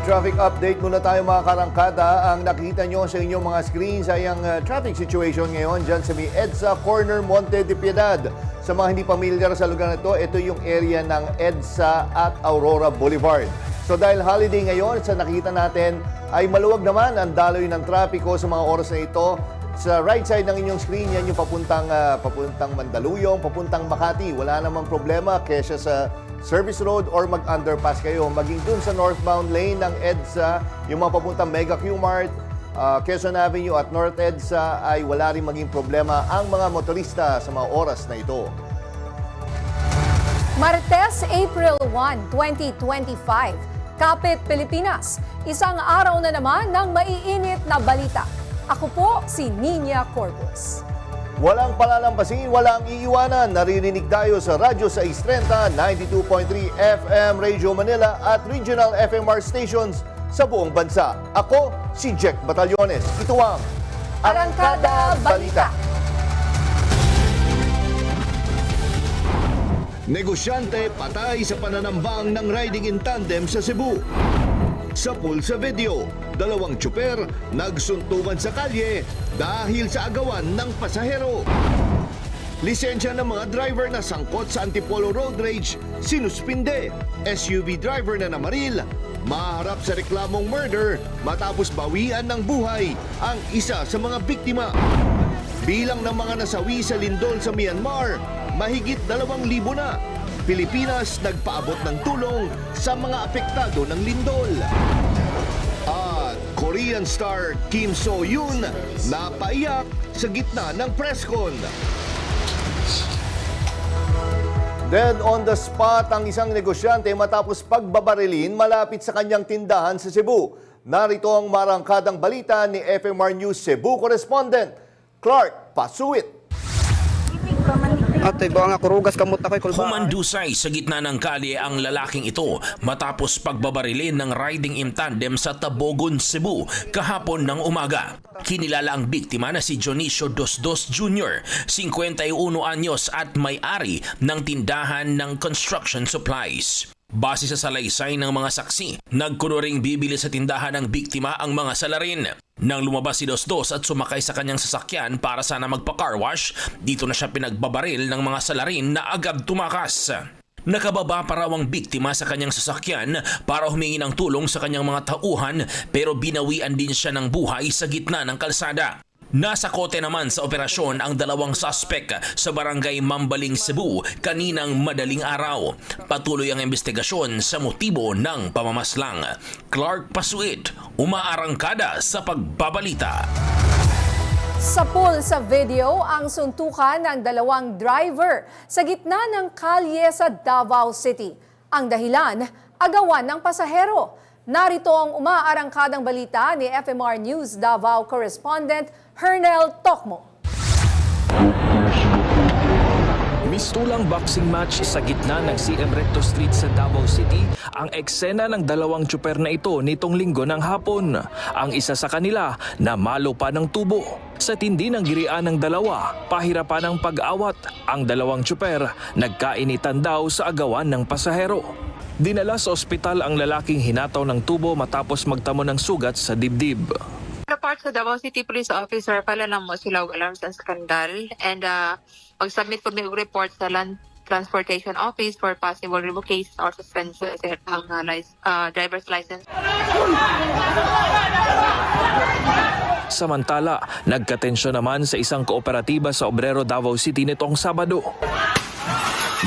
traffic update muna tayo mga karangkada. Ang nakita nyo sa inyong mga screens ay ang traffic situation ngayon dyan sa may EDSA Corner Monte de Piedad. Sa mga hindi pamilyar sa lugar na ito yung area ng EDSA at Aurora Boulevard. So dahil holiday ngayon, sa nakita natin ay maluwag naman ang daloy ng trapiko sa mga oras na ito. Sa right side ng inyong screen, yan yung papuntang Mandaluyong, papuntang Makati. Wala namang problema kesa sa Service Road or mag-underpass kayo. Maging dun sa northbound lane ng EDSA, yung mga papuntang Mega Q-Mart, Quezon Avenue at North EDSA ay wala rin maging problema ang mga motorista sa mga oras na ito. Martes, April 1, 2025. Kapit Pilipinas. Isang araw na naman ng maiinit na balita. Ako po si Nina Corpus. Walang palalampasin, walang iiwanan. Naririnig tayo sa Radyo 630, 92.3 FM Radio Manila at Regional FMR stations sa buong bansa. Ako si Jack Batallones. Ito ang Arangkada Balita. Negosyante patay sa pananambang ng riding in tandem sa Cebu. Sa pulsa video, dalawang tsuper nagsuntukan sa kalye dahil sa agawan ng pasahero. Lisensya ng mga driver na sangkot sa Antipolo Road Rage, sinuspinde. SUV driver na namaril, maharap sa reklamong murder matapos bawian ng buhay ang isa sa mga biktima. Bilang ng mga nasawi sa lindol sa Myanmar, mahigit 2,000 na. Pilipinas nagpaabot ng tulong sa mga apektado ng lindol. At Korean star Kim So-yoon napaiyak sa gitna ng press con. Dead on the spot ang isang negosyante matapos pagbabarilin malapit sa kanyang tindahan sa Cebu. Narito ang marangkadang balita ni FMR News Cebu correspondent Clark Pasuit. Ate, ba nga kurugas kamot na ko'y kulba. Humandusay sa gitna ng kalye ang lalaking ito matapos pagbabarilin ng riding in tandem sa Tabogon, Cebu kahapon ng umaga. Kinilala ang biktima na si Jonicio Dosdos Jr., 51 anyos at may-ari ng tindahan ng construction supplies. Base sa salaysay ng mga saksi, nagkunuring bibili sa tindahan ng biktima ang mga salarin. Nang lumabas si Dosdos at sumakay sa kanyang sasakyan para sana magpa-car wash, dito na siya pinagbabaril ng mga salarin na agad tumakas. Nakababa pa raw ang biktima sa kanyang sasakyan para humingi ng tulong sa kanyang mga tauhan pero binawian din siya ng buhay sa gitna ng kalsada. Nasa kote naman sa operasyon ang dalawang suspect sa barangay Mambaling, Cebu kaninang madaling araw. Patuloy ang investigasyon sa motibo ng pamamaslang. Clark Pasuit, umaarangkada sa pagbabalita. Sa pool sa video, ang suntukan ng dalawang driver sa gitna ng kalye sa Davao City. Ang dahilan, agawan ng pasahero. Narito ang umaarangkadang balita ni FMR News Davao correspondent Hernel Tokmo. Mistulang boxing match sa gitna ng CM Recto Street sa Davao City ang eksena ng dalawang tsuper na ito nitong linggo ng hapon. Ang isa sa kanila namalo pa ng tubo. Sa tindi ng girian ng dalawa, pahirapan ng pag-awat. Ang dalawang tsuper nagkainitan daw sa agawan ng pasahero. Dinala sa ospital ang lalaking hinataw ng tubo matapos magtamo ng sugat sa dibdib. Report sa Davao City Police Officer pala ng Mosilaw Alarm sa skandal and mag-submit po ng report sa Land Transportation Office for possible revocation or suspension ang driver's license. Samantala, nagkatensyon naman sa isang kooperatiba sa Obrero, Davao City nitong Sabado.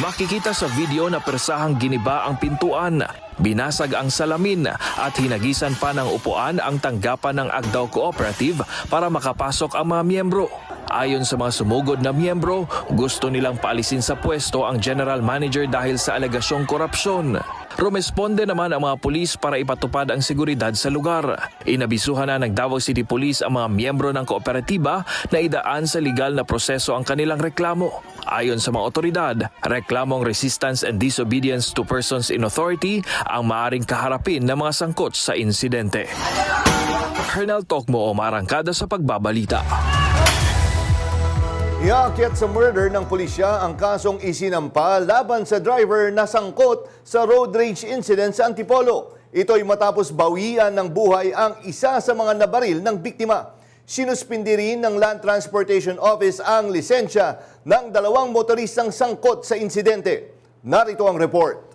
Makikita sa video na persahang giniba ang pintuan, binasag ang salamin at hinagisan pa ng upuan ang tanggapan ng Agdao Cooperative para makapasok ang mga miyembro. Ayon sa mga sumugod na miyembro, gusto nilang paalisin sa pwesto ang general manager dahil sa alegasyong korupsyon. Rumesponde naman ang mga pulis para ipatupad ang seguridad sa lugar. Inabisuhan na ng Davao City Police ang mga miyembro ng kooperatiba na idaan sa legal na proseso ang kanilang reklamo. Ayon sa mga otoridad, reklamong resistance and disobedience to persons in authority ang maaring kaharapin ng mga sangkot sa insidente. Hernel Tokmo, umarangkada sa pagbabalita. Iakyat sa murder ng pulisya ang kasong isinampa laban sa driver na sangkot sa road rage incident sa Antipolo. Ito'y matapos bawian ng buhay ang isa sa mga nabaril ng biktima. Sinuspindi rin ng Land Transportation Office ang lisensya ng 2 motoristang sangkot sa insidente. Narito ang report.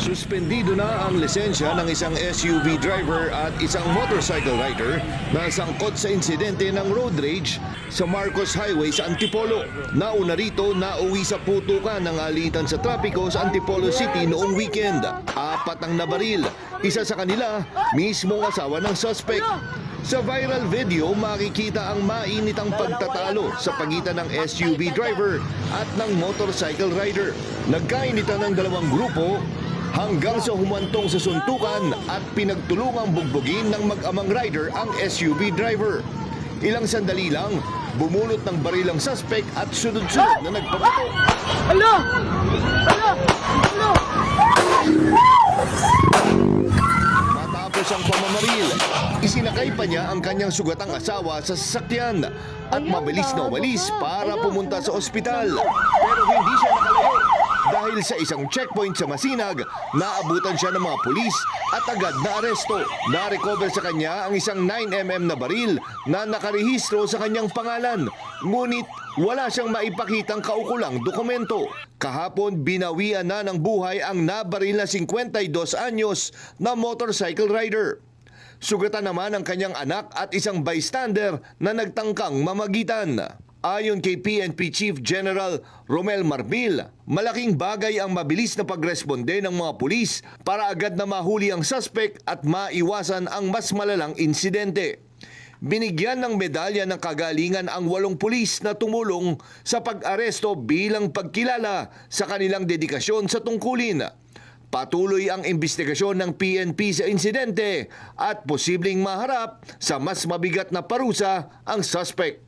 Suspendido na ang lisensya ng isang SUV driver at isang motorcycle rider na sangkot sa insidente ng road rage sa Marcos Highway sa Antipolo. Nauna rito, nauwi sa putukan ng alitan sa trapiko sa Antipolo City noong weekend. 4 ang nabaril. Isa sa kanila, mismong asawa ng suspect. Sa viral video, makikita ang mainitang pagtatalo sa pagitan ng SUV driver at ng motorcycle rider. Nagkainitan ng 2 grupo hanggang sa humantong sa suntukan at pinagtulungang bugbugin ng mag-amang rider ang SUV driver. Ilang sandali lang, bumulot ng baril ang suspect at sunod-sunod na nagpapato. Matapos ang pamamaril, isinakay pa niya ang kanyang sugatang asawa sa sasakyan at mabilis na umalis para pumunta sa ospital. Pero hindi siya nakalayo. Dahil sa isang checkpoint sa Masinag, naabutan siya ng mga pulis at agad na aresto. Na-recover sa kanya ang isang 9mm na baril na nakarehistro sa kanyang pangalan. Ngunit wala siyang maipakitang kaukulang dokumento. Kahapon, binawian na ng buhay ang nabaril na 52 anyos na motorcycle rider. Sugatan naman ang kanyang anak at isang bystander na nagtangkang mamagitan. Ayon kay PNP Chief General Romel Marbil, malaking bagay ang mabilis na pagresponde ng mga pulis para agad na mahuli ang suspect at maiwasan ang mas malalang insidente. Binigyan ng medalya ng kagalingan ang 8 pulis na tumulong sa pag-aresto bilang pagkilala sa kanilang dedikasyon sa tungkulin. Patuloy ang investigasyon ng PNP sa insidente at posibleng maharap sa mas mabigat na parusa ang suspect.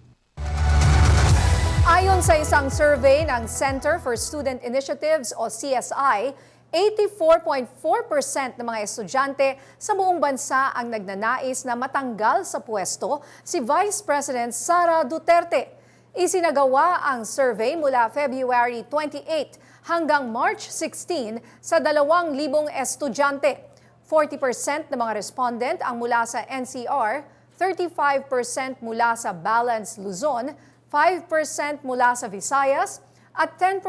Ayon sa isang survey ng Center for Student Initiatives o CSI, 84.4% ng mga estudyante sa buong bansa ang nagnanais na matanggal sa pwesto si Vice President Sara Duterte. Isinagawa ang survey mula February 28 hanggang March 16 sa 2,000 estudyante. 40% ng mga respondent ang mula sa NCR, 35% mula sa Balance Luzon, 5% mula sa Visayas at 10%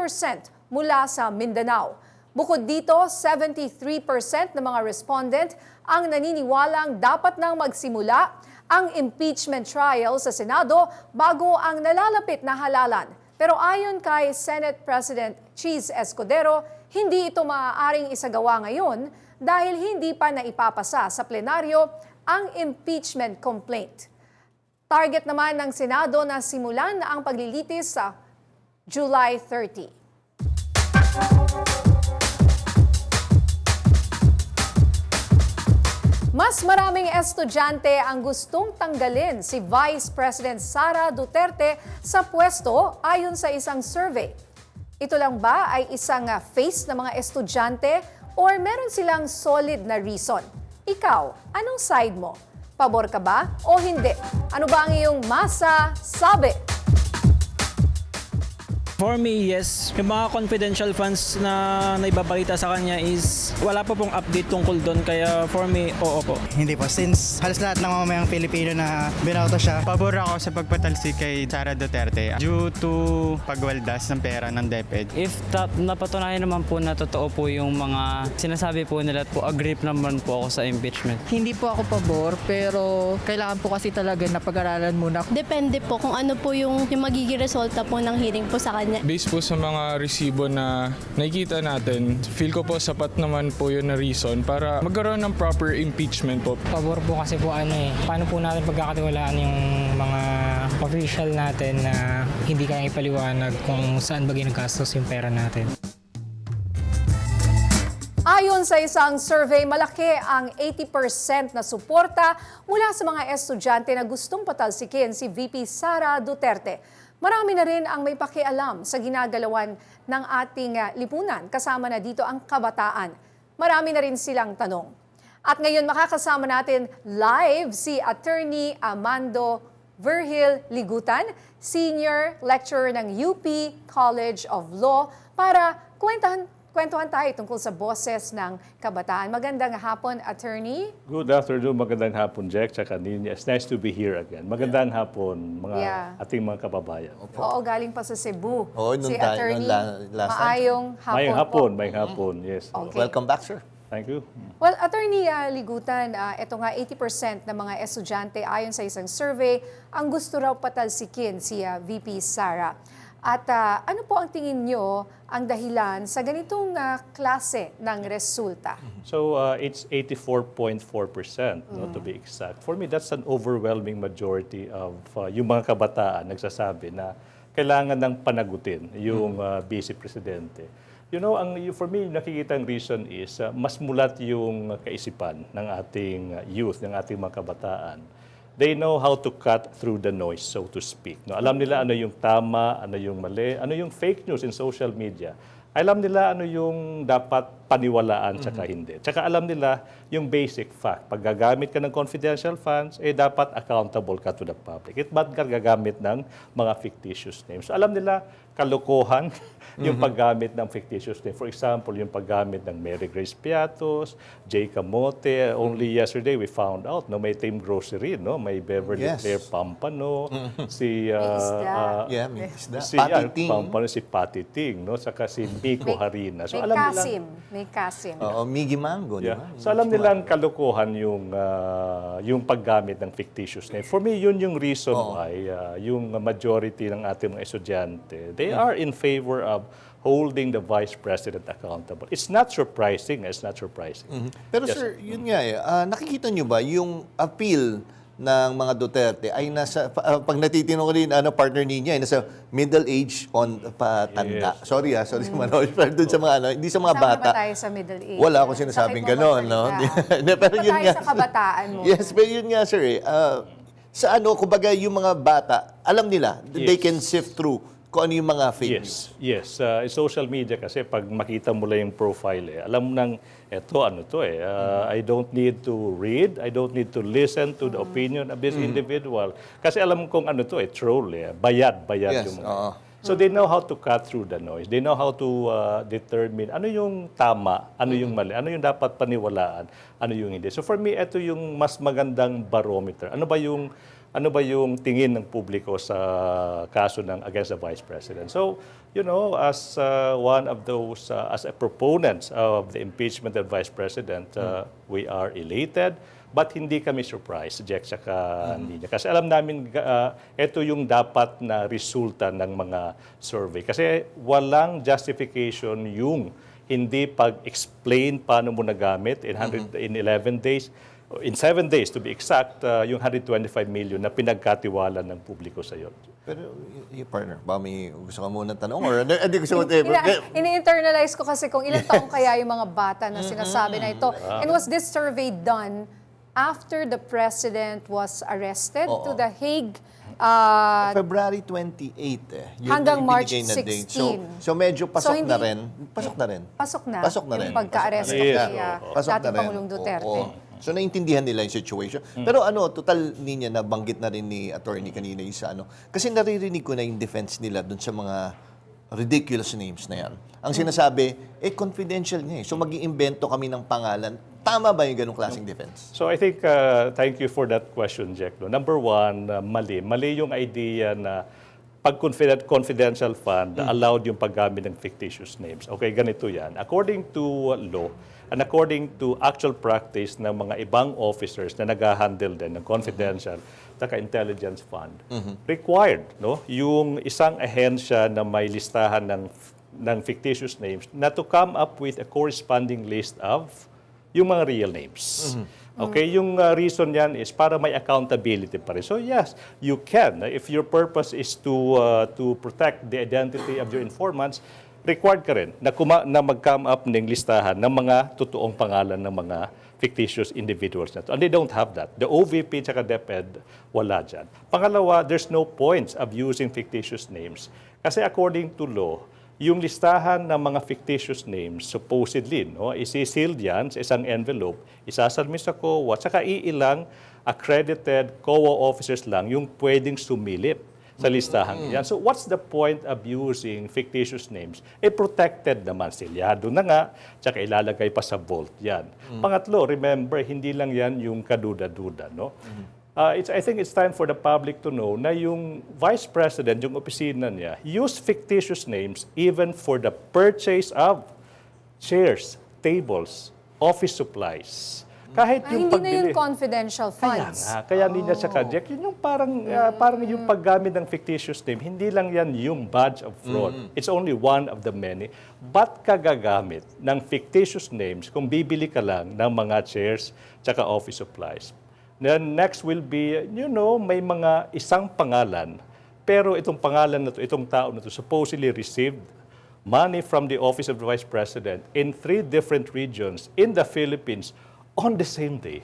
mula sa Mindanao. Bukod dito, 73% ng mga respondent ang naniniwalang dapat nang magsimula ang impeachment trial sa Senado bago ang nalalapit na halalan. Pero ayon kay Senate President Cheese Escudero, hindi ito maaaring isagawa ngayon dahil hindi pa naipapasa sa plenaryo ang impeachment complaint. Target naman ng Senado na simulan ang paglilitis sa July 30. Mas maraming estudyante ang gustong tanggalin si Vice President Sara Duterte sa pwesto ayon sa isang survey. Ito lang ba ay isang face ng mga estudyante or meron silang solid na reason? Ikaw, anong side mo? Pabor ka ba o hindi? Ano ba ang iyong masasabi? For me, yes. Yung mga confidential funds na naibabalita sa kanya is wala pa pong update tungkol doon. Kaya for me, oo po. Hindi po. Since halos lahat ng mamamayang Pilipino na binauto siya. Pabor ako sa pagpatalsik kay Sara Duterte due to pagwaldas ng pera ng DepEd. If napatunayan naman po na totoo po yung mga sinasabi po nila at po agree naman po ako sa impeachment. Hindi po ako pabor pero kailangan po kasi talaga na pag-aralan muna. Depende po kung ano po yung magiging resulta po ng hearing po sa kanya. Based po sa mga resibo na nakikita natin, feel ko po sapat naman po yun na reason para magkaroon ng proper impeachment po. Pabor po kasi po paano po natin pagkakatiwalaan yung mga official natin na hindi kaya ipaliwanag kung saan ba ginagastos yung pera natin. Ayon sa isang survey, malaki ang 80% na suporta mula sa mga estudyante na gustong patalsikin si VP Sara Duterte. Marami na rin ang may pakialam sa ginagalawan ng ating lipunan, kasama na dito ang kabataan. Marami na rin silang tanong. At ngayon makakasama natin live si Attorney Amando Virgil Ligutan, Senior Lecturer ng UP College of Law, para Kwentuhan tayo tungkol sa boses ng kabataan. Magandang hapon, attorney. Good afternoon, magandang hapon, Jack, tsaka Ninya. It's nice to be here again. Magandang hapon, ating mga kababayan. Oo, galing pa sa Cebu. Oo, Si attorney, maayong hapon. Maayong hapon, yes. Okay. Welcome back, sir. Thank you. Well, Attorney Ligutan, ito nga 80% ng mga estudyante ayon sa isang survey, ang gusto raw patalsikin si VP Sara. At ano po ang tingin nyo ang dahilan sa ganitong klase ng resulta? So, it's 84.4%, to be exact. For me, that's an overwhelming majority of yung mga kabataan nagsasabi na kailangan ng panagutin yung Vice Presidente. You know, for me, nakikita ang reason is mas mulat yung kaisipan ng ating youth, ng ating mga kabataan. They know how to cut through the noise, so to speak. No, alam nila ano yung tama, ano yung mali, ano yung fake news in social media. Alam nila ano yung dapat paniwalaan tsaka hindi. Tsaka alam nila yung basic fact. Pag gagamit ka ng confidential funds, dapat accountable ka to the public. Ba't ka gagamit ng mga fictitious names? So, alam nila kalokohan yung paggamit ng fictitious name. For example, yung paggamit ng Mary Grace Piatos, Jay Camote. Only yesterday we found out, may Team Grocery, may Beverly Claire Pampano, si Patty Ting. Pampano, si Patty Ting, saka si Miko Harina. So May Kasim. Oo, Miggy Mango, di ba? So alam nilang kalokohan yung paggamit ng fictitious name. For me, yun yung reason why yung majority ng ating mga estudyante, they are in favor of holding the Vice President accountable. It's not surprising. Pero sir, yun nga nakikita nyo ba yung appeal ng mga Duterte ay nasa, pag natitinong ko rin, partner niya, ay nasa middle age on patanda. Yes. Sorry Manoj, pero dun sa mga, hindi sa mga bata. Sama ba tayo sa middle age? Wala akong sinasabing gano'n, no? Pero yun tayo nga. sa kabataan mo. Yes, pero yun nga, sir, sa kumbaga yung mga bata, alam nila, they can sift through kung ano yung mga fake news. Yes. Social media kasi pag makita mo lang yung profile, alam mo nang I don't need to read, I don't need to listen to the opinion of this individual. Kasi alam kong troll, bayad yung mga. So they know how to cut through the noise. They know how to determine ano yung tama, ano yung mali, ano yung dapat paniwalaan, ano yung hindi. So for me, ito yung mas magandang barometer. Ano ba yung tingin ng publiko sa kaso ng against the Vice President? So, as one of those, as a proponents of the impeachment of the Vice President, we are elated, but hindi kami surprised, Jack, saka Ninya. Kasi alam namin, ito yung dapat na resulta ng mga survey. Kasi walang justification yung hindi pag-explain paano mo nagamit in 11 days. In 7 days, to be exact, yung 125 million na pinagkatiwala ng publiko sa iyo. Pero, yung partner, ba may gusto ka muna tanong? Or hindi gusto mo Ini-internalize ko kasi kung ilang taong kaya yung mga bata na sinasabi na ito. And was this survey done after the president was arrested to The Hague? February 28 Yun hanggang yung March ibinigay na date. 16. So medyo pasok hindi- na rin. Pasok na rin. Yung pagka-aresto Yes, kay Pasok na dating rin. Pangulong Duterte. Oo. So naintindihan nila yung situation. Pero total niya nabanggit na rin ni attorney kanina yung sa Kasi naririnig ko na yung defense nila dun sa mga ridiculous names na yan. Ang sinasabi, confidential niya. So mag-iimbento kami ng pangalan. Tama ba yung ganong klaseng defense? So I think, thank you for that question, Jack. Number one, mali. Mali yung idea na pag confidential fund, allowed yung paggamit ng fictitious names. Okay, ganito yan. According to law, and according to actual practice ng mga ibang officers na nag-handle din ng confidential intelligence fund, required yung isang ahensya na may listahan ng fictitious names na to come up with a corresponding list of yung mga real names. Okay, yung reason yan is para may accountability pa rin. So yes, you can. If your purpose is to protect the identity of your informants, required ka rin na mag-come up ng listahan ng mga totoong pangalan ng mga fictitious individuals na to. And they don't have that. The OVP at DepEd, wala dyan. Pangalawa, there's no points of using fictitious names. Kasi according to law, yung listahan ng mga fictitious names, supposedly, isi-sealed yan sa isang envelope, isasubmit sa COA, saka iilang accredited COA officers lang yung pwedeng sumilip sa listahan yan. So what's the point of using fictitious names? Protected naman, silyado na nga, tsaka ilalagay pa sa vault yan. Pangatlo, remember, hindi lang yan yung kaduda-duda, no? I think it's time for the public to know na yung Vice President, yung opisina niya, use fictitious names even for the purchase of chairs, tables, office supplies. Kahit yung hindi na pagbili. yung confidential funds. Kaya hindi niya siya ka-reject. Yun yung parang yung paggamit ng fictitious name, hindi lang yan yung badge of fraud. It's only one of the many. Ba't ka gagamit ng fictitious names kung bibili ka lang ng mga chairs tsaka office supplies? Then next will be, may mga isang pangalan, pero itong pangalan na to, itong tao na to, supposedly received money from the Office of the Vice President in 3 different regions in the Philippines on the same day.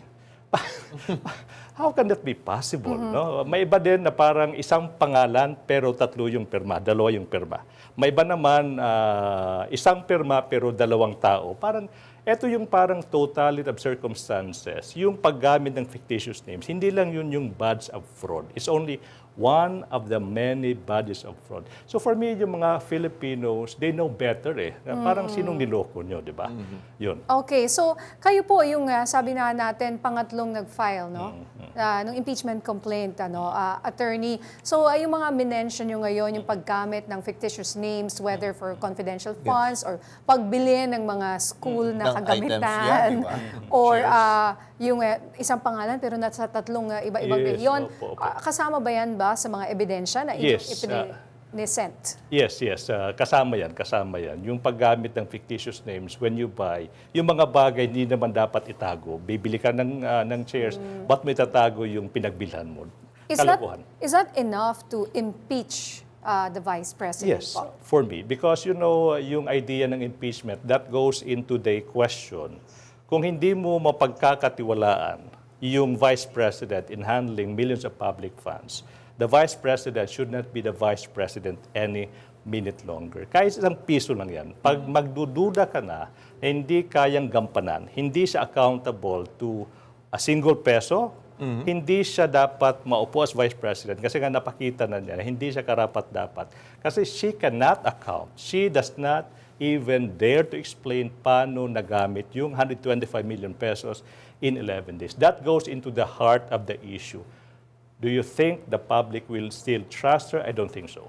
How can that be possible? No? May iba din na parang isang pangalan pero 3 yung pirma, 2 yung pirma. May iba naman isang pirma pero 2 tao. Parang ito yung parang totality of circumstances. Yung paggamit ng fictitious names, hindi lang yun yung badge of fraud. It's only one of the many badges of fraud. So for me, yung mga Filipinos, they know better Na parang sinong niloko nyo, di ba? Yun. Okay, so kayo po yung sabi na natin pangatlong nag-file nung impeachment complaint attorney. So yung mga minention nyo ngayon yung paggamit ng fictitious names whether for confidential funds or pagbili ng mga school na kagamitan or yung isang Yes. pangalan pero nasa 3 iba-ibang rehiyon. Kasama ba yan ba sa mga ebidensya na ipinipresent? Yes. Kasama yan. Yung paggamit ng fictitious names when you buy, yung mga bagay hindi naman dapat itago. Bibili ka ng chairs, ba't may tatago yung pinagbilhan mo? Kalokohan. Is that enough to impeach the Vice President? Yes, for me. Because yung idea ng impeachment, that goes into the question. Kung hindi mo mapagkakatiwalaan yung Vice President in handling millions of public funds, the Vice President should not be the Vice President any minute longer. Kahit isang piso lang yan. Pag magdududa ka na, hindi kayang gampanan, hindi siya accountable to a single peso, hindi siya dapat maupo as Vice President kasi nga napakita na niya na hindi siya karapat-dapat. Kasi she cannot account. She does not even dare to explain paano nagamit yung 125 million pesos in 11 days. That goes into the heart of the issue. Do you think the public will still trust her? I don't think so.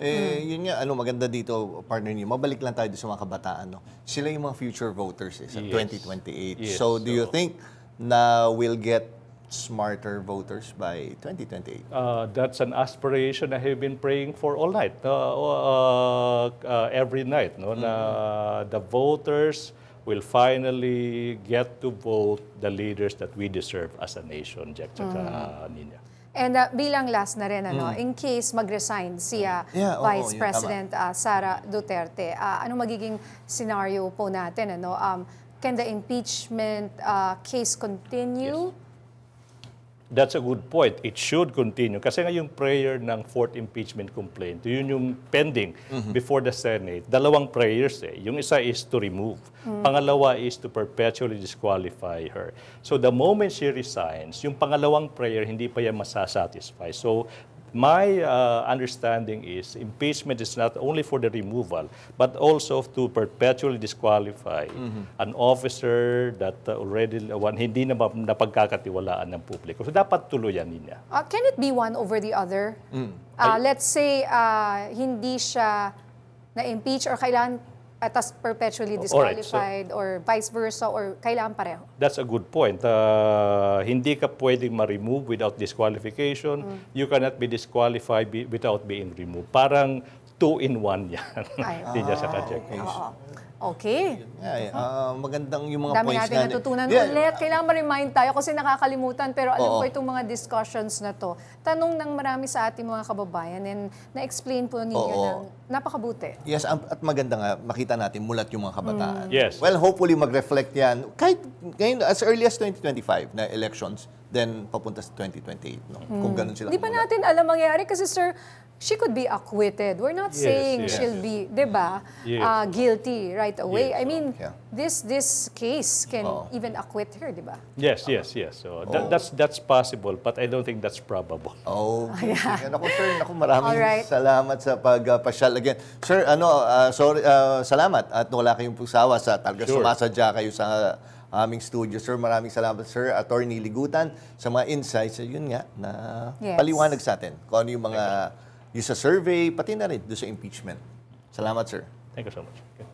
Yun nga, maganda dito, partner niyo, mabalik lang tayo sa mga kabataan. Sila yung mga future voters sa 2028. Yes. So, do you think na we'll get smarter voters by 2028? That's an aspiration I have been praying for all night, every night. Na the voters will finally get to vote the leaders that we deserve as a nation, Jack, Nina. And bilang last na rin, in case mag-resign si Vice President Sara Duterte, anong magiging scenario po natin? Can the impeachment case continue? Yes. That's a good point. It should continue. Kasi nga yung prayer ng 4th impeachment complaint, yun yung pending before the Senate. 2 prayers Yung isa is to remove. Pangalawa is to perpetually disqualify her. So the moment she resigns, yung pangalawang prayer, hindi pa yan masasatisfy. So my understanding is impeachment is not only for the removal, but also to perpetually disqualify an officer that already hindi na napagkakatiwalaan ng publiko. So dapat tuluyan niya. Can it be one over the other? Let's say hindi siya na-impeach or kailangan tas perpetually disqualified or vice versa or kailangan pareho? That's a good point. Hindi ka pwedeng ma-remove without disqualification. You cannot be disqualified without being removed. Parang 2-in-1 yan. Hindi niya sa ka-check. Okay. Magandang yung mga Dami points natin natutunan ulit. Kailangan ma-remind tayo kasi nakakalimutan. Pero alam ko itong mga discussions na to. Tanong ng marami sa ating mga kababayan and na-explain po ninyo ng napakabuti. Yes, at maganda nga, makita natin mulat yung mga kabataan. Yes. Well, hopefully mag-reflect yan. Kahit ngayon, as early as 2025 na elections, then papunta sa 2028. Kung ganun sila. Di pa natin alam mangyari kasi sir, she could be acquitted. We're not Yes, saying yes. she'll be, di ba, Yes. guilty right away. Yes. I mean, Yeah. this case can Oh. even acquit her, di ba? Yes. So that's possible, but I don't think that's probable. Oh, sige. Naku, sir, maraming Alright. salamat sa pagpasyal again. Sir, sorry, salamat at wala kayong pusawa sa talaga Sure. sumasadya kayo sa aming studio. Sir, maraming salamat, sir. Attorney Ligutan, sa mga insights, yun nga, na Yes. paliwanag sa atin kung ano yung mga, yung sa survey, pati na rin doon sa impeachment. Salamat, sir. Thank you so much. Okay.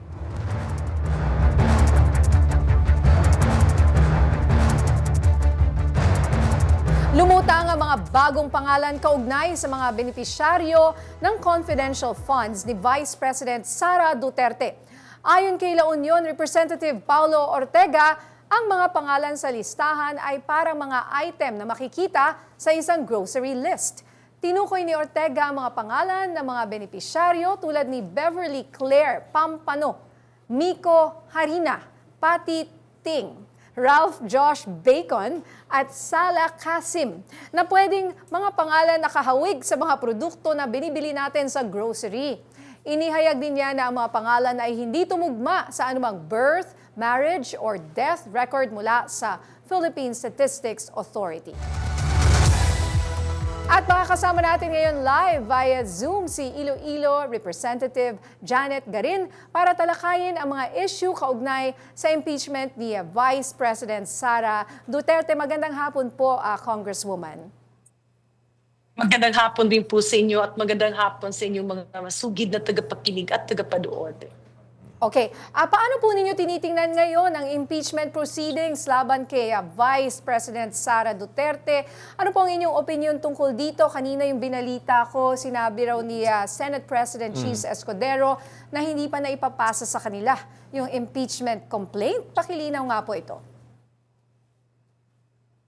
Lumutang ang mga bagong pangalan kaugnay sa mga benepisyaryo ng confidential funds ni Vice President Sara Duterte. Ayon kay La Union Representative Paulo Ortega, ang mga pangalan sa listahan ay para mga item na makikita sa isang grocery list. Tinukoy ni Ortega ang mga pangalan ng mga benepisyaryo tulad ni Beverly Claire Pampano, Miko Harina, Patty Ting, Ralph Josh Bacon at Sala Kasim na pwedeng mga pangalan na kahawig sa mga produkto na binibili natin sa grocery. Inihayag din niya na ang mga pangalan ay hindi tumugma sa anumang birth, marriage, or death record mula sa Philippine Statistics Authority. At makakasama natin ngayon live via Zoom si Iloilo Representative Janet Garin para talakayin ang mga issue kaugnay sa impeachment ni Vice President Sara Duterte. Magandang hapon po, Congresswoman. Magandang hapon din po sa inyo at magandang hapon sa inyong mga masugid na tagapakinig at tagapanood. Okay, paano po ninyo tinitingnan ngayon ang impeachment proceedings laban kay Vice President Sara Duterte? Ano po ang inyong opinion tungkol dito? Kanina yung binalita ko, sinabi raw ni Senate President Cheese Escudero na hindi pa naipapasa sa kanila yung impeachment complaint. Pakilinaw nga po ito.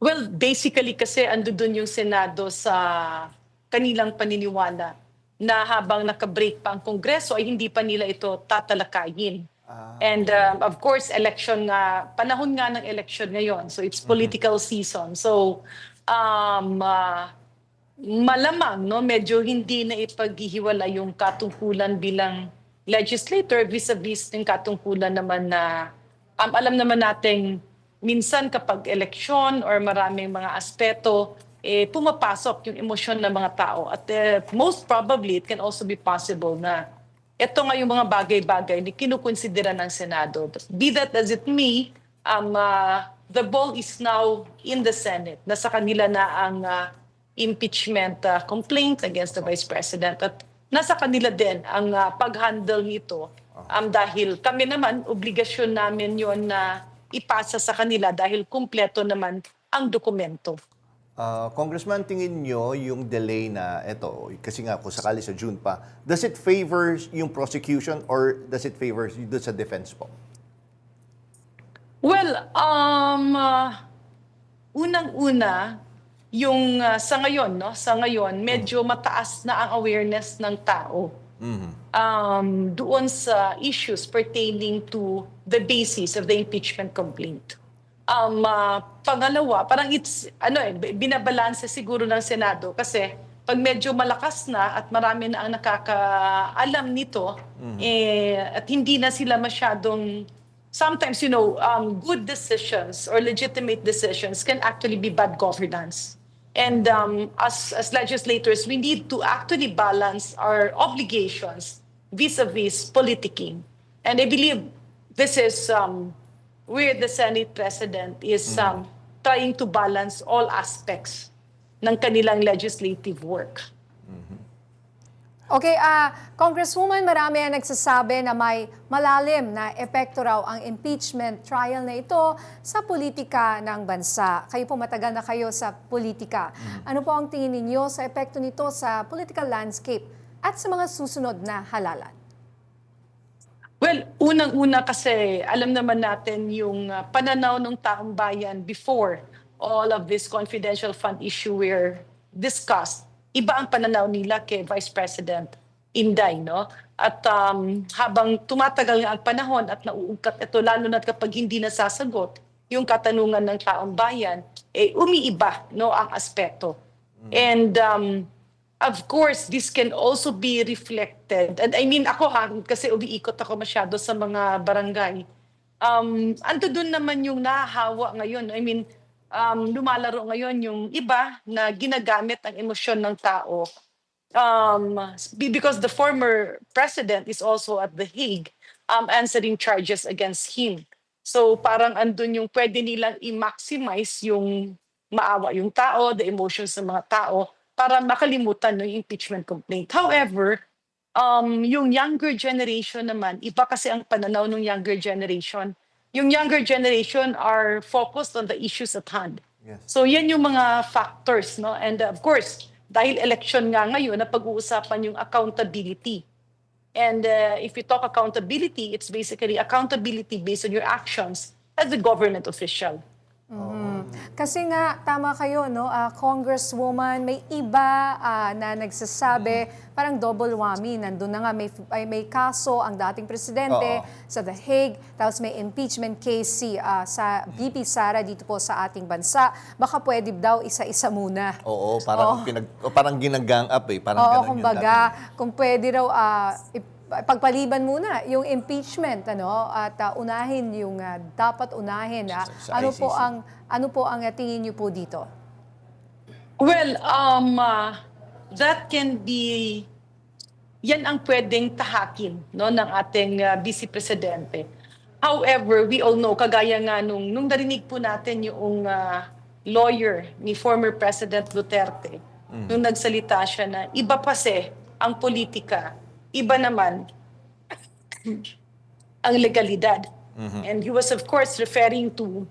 Well, basically kasi ando doon yung Senado sa kanilang paniniwala na habang naka-break pa ang Kongreso ay hindi pa nila ito tatalakayin. And of course, panahon nga ng election ngayon. So it's political season. So malamang medyo hindi na ipaghihiwala yung katungkulan bilang legislator vis-a-vis ng katungkulan naman na alam naman nating minsan kapag eleksyon or maraming mga aspeto pumapasok yung emosyon ng mga tao. At most probably, it can also be possible na ito nga yung mga bagay-bagay na kinukonsidera ng Senado. Be that as it may, the ball is now in the Senate. Nasa kanila na ang impeachment complaint against the Vice President. At nasa kanila din ang pag-handle nito. Dahil kami naman, obligasyon namin yon na ipasa sa kanila dahil kumpleto naman ang dokumento. Congressman, tingin nyo yung delay na ito, kasi nga kung sakali sa June pa, does it favor yung prosecution or does it favor doon sa defense po? Well, unang-una, yung sa ngayon, medyo mataas na ang awareness ng tao doon sa issues pertaining to the basis of the impeachment complaint. Pangalawa, parang binabalanse siguro ng Senado kasi pag medyo malakas na at marami na ang nakakaalam nito at hindi na sila masyadong sometimes good decisions or legitimate decisions can actually be bad governance. And as legislators, we need to actually balance our obligations vis-a-vis politicking. And I believe this is where the Senate President is trying to balance all aspects ng kanilang legislative work. Okay, Congresswoman, marami ang nagsasabi na may malalim na epekto raw ang impeachment trial na ito sa politika ng bansa. Kayo po matagal na kayo sa politika. Ano po ang tingin ninyo sa epekto nito sa political landscape at sa mga susunod na halalan? Well, unang-una kasi alam naman natin yung pananaw ng taong bayan before all of this confidential fund issue were discussed. Iba ang pananaw nila kay Vice President Inday, no? At habang tumatagal ang panahon at nauungkat ito, lalo na kapag hindi nasasagot yung katanungan ng taong bayan, umiiba, no, ang aspeto. And of course, this can also be reflected. And I mean, ako kasi umiikot ako masyado sa mga barangay. Ando doon naman yung nahahawa ngayon. I mean, lumalaro ngayon yung iba na ginagamit ang emosyon ng tao. Because the former president is also at The Hague answering charges against him. So parang andun yung pwede nilang i-maximize yung maawa yung tao, the emotions ng mga tao, para makalimutan yung impeachment complaint. However, yung younger generation naman, iba kasi ang pananaw ng younger generation. Yung younger generation are focused on the issues at hand. Yes. So yan yung mga factors, no? And of course, dahil election nga ngayon, na pag-uusapan yung accountability. And if you talk accountability, it's basically accountability based on your actions as a government official. Kasi nga, tama kayo, no? Congresswoman, may iba na nagsasabi, parang double whammy. Nandun na nga, may kaso ang dating presidente sa The Hague, tapos may impeachment case sa VP Sara dito po sa ating bansa. Baka pwede daw isa-isa muna. Oo, parang ginagang up eh. Parang ganun kumbaga, kung pwede raw pagpaliban muna yung impeachment at unahin yung dapat unahin. Sa ICC. Ano po ang tingin niyo po dito? Well, that can be, yan ang pwedeng tahakin, no, ng ating Vice Presidente. However, we all know, kagaya nga nung narinig po natin yung lawyer ni former President Duterte, nung nagsalita siya na iba kasi ang politika, iba naman ang legalidad. And he was of course referring to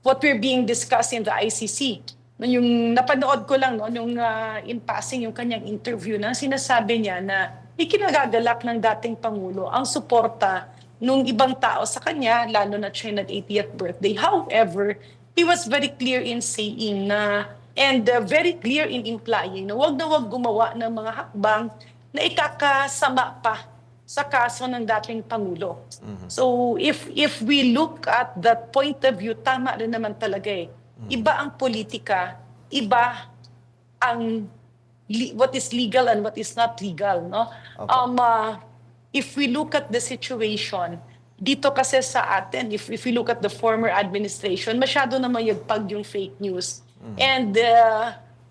what we're being discussed in the ICC. Yung napanood ko lang, no, nung in passing yung kanyang interview na sinasabi niya na ikinagagalak ng dating Pangulo ang suporta nung ibang tao sa kanya, lalo na siya nag-80th birthday. However, he was very clear in saying na, and very clear in implying na wag gumawa ng mga hakbang na ikakasama pa sa kaso ng dating Pangulo. So if we look at that point of view, tama rin naman talaga eh. Iba ang politika, iba ang what is legal and what is not legal, no? If we look at the situation dito kasi sa atin, if we look at the former administration, masyado na mayagpag yung fake news. And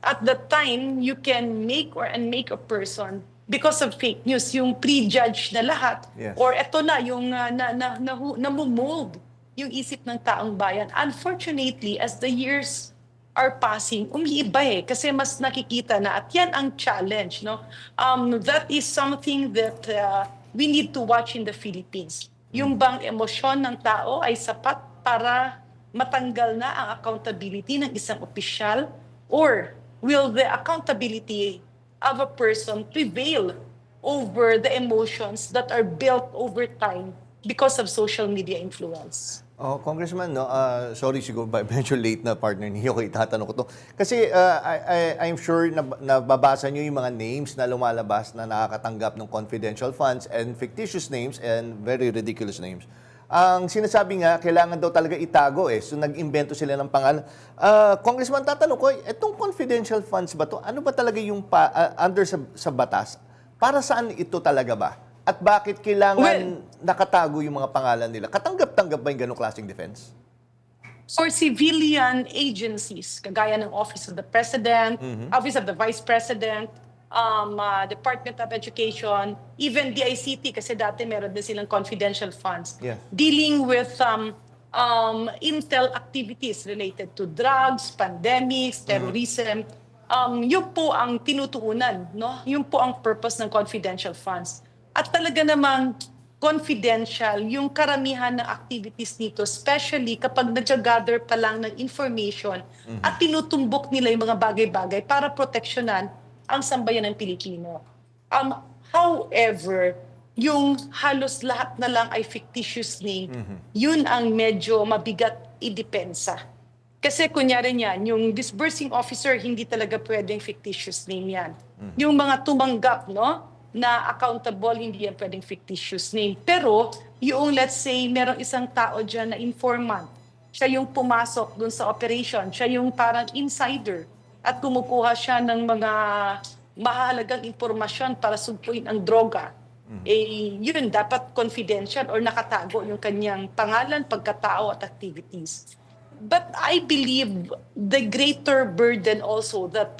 at that time, you can make or unmake a person because of fake news, yung prejudge na lahat, Yes. or eto na, yung namumold yung isip ng taong bayan. Unfortunately, as the years are passing, umiiba eh, kasi mas nakikita na, at yan ang challenge, no? That is something that we need to watch in the Philippines. Yung bang emosyon ng tao ay sapat para matanggal na ang accountability ng isang opisyal, or will the accountability of a person prevail over the emotions that are built over time because of social media influence? Congressman, no, sorry siguro, medyo late na partner niyo ko itatanong ko to. Kasi I'm sure na nababasa niyo yung mga names na lumalabas na nakakatanggap ng confidential funds and fictitious names and very ridiculous names. Ang sinasabi nga, kailangan daw talaga itago eh. So nag-imbento sila ng pangalan. Congressman, tatanong ko, itong confidential funds ba to? Ano ba talaga yung under sa batas? Para saan ito talaga ba? At bakit kailangan nakatago yung mga pangalan nila? Katanggap-tanggap ba yung ganong klaseng defense? For civilian agencies, kagaya ng Office of the President, Office of the Vice President, Department of Education, even DICT, kasi dati meron din silang confidential funds, Yes. dealing with intel activities related to drugs, pandemics, terrorism. Yun po ang tinutuunan, no? Yun po ang purpose ng confidential funds. At talaga namang confidential yung karamihan ng activities nito, especially kapag nag-gather pa lang ng information at tinutumbok nila yung mga bagay-bagay para proteksyonan ang sambayan ng Pilipino. However, yung halos lahat na lang ay fictitious name, yun ang medyo mabigat idepensa. Kasi kunyari niyan, yung disbursing officer, hindi talaga pwedeng fictitious name yan. Yung mga tumanggap, no, na accountable, hindi yan pwedeng fictitious name. Pero yung, let's say, merong isang tao dyan na informant, siya yung pumasok dun sa operation, siya yung parang insider, at kumukuha siya ng mga mahalagang impormasyon para sugpuin ang droga, yun dapat confidential or nakatago yung kanyang pangalan, pagkatao at activities. But I believe the greater burden also that